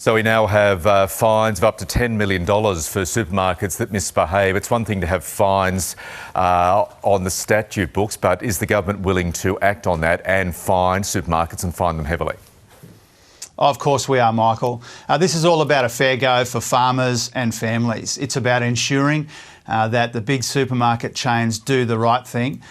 So we now have fines of up to $10 million for supermarkets that misbehave. It's one thing to have fines on the statute books, but is the government willing to act on that and fine supermarkets and fine them heavily? Of course we are, Michael. This is all about a fair go for farmers and families. It's about ensuring that the big supermarket chains do the right thing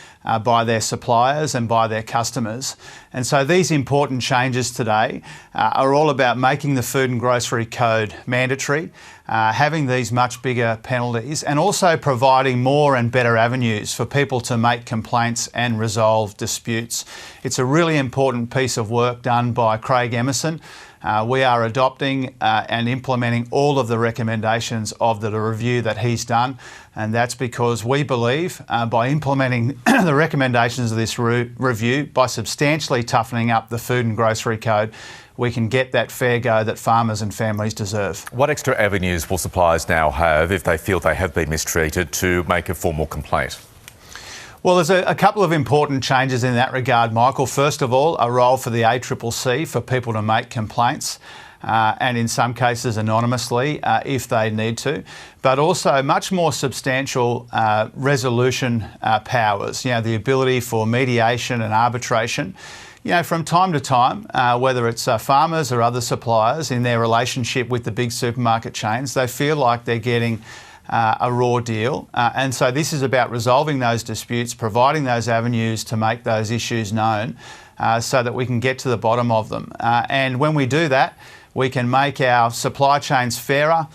by their suppliers and by their customers. And so these important changes today are all about making the Food and Grocery Code mandatory, having these much bigger penalties, and also providing more and better avenues for people to make complaints and resolve disputes. It's a really important piece of work done by Craig Emerson. We are adopting and implementing all of the recommendations of the review that he's done, and that's because we believe by implementing the recommendations of this review, by substantially toughening up the Food and Grocery Code, we can get that fair go that farmers and families deserve. What extra avenues will suppliers now have if they feel they have been mistreated to make a formal complaint? Well, there's a couple of important changes in that regard, Michael. First of all, a role for the ACCC for people to make complaints, and in some cases anonymously if they need to, but also much more substantial resolution powers, the ability for mediation and arbitration. From time to time, whether it's farmers or other suppliers in their relationship with the big supermarket chains, they feel like they're getting a raw deal. And so this is about resolving those disputes, providing those avenues to make those issues known so that we can get to the bottom of them. And when we do that, we can make our supply chains fairer,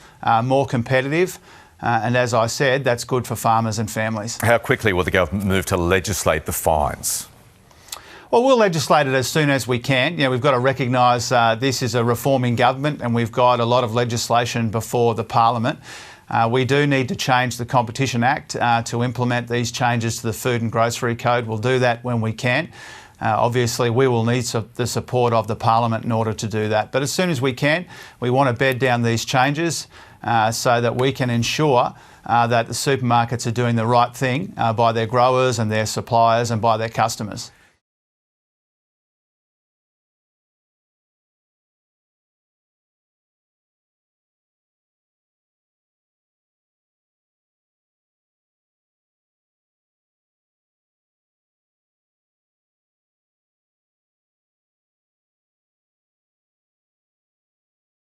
more competitive. And as I said, that's good for farmers and families. How quickly will the government move to legislate the fines? Well, we'll legislate it as soon as we can. We've got to recognise this is a reforming government and we've got a lot of legislation before the Parliament. We do need to change the Competition Act to implement these changes to the Food and Grocery Code. We'll do that when we can. Obviously, we will need the support of the Parliament in order to do that. But as soon as we can, we want to bed down these changes so that we can ensure that the supermarkets are doing the right thing by their growers and their suppliers and by their customers.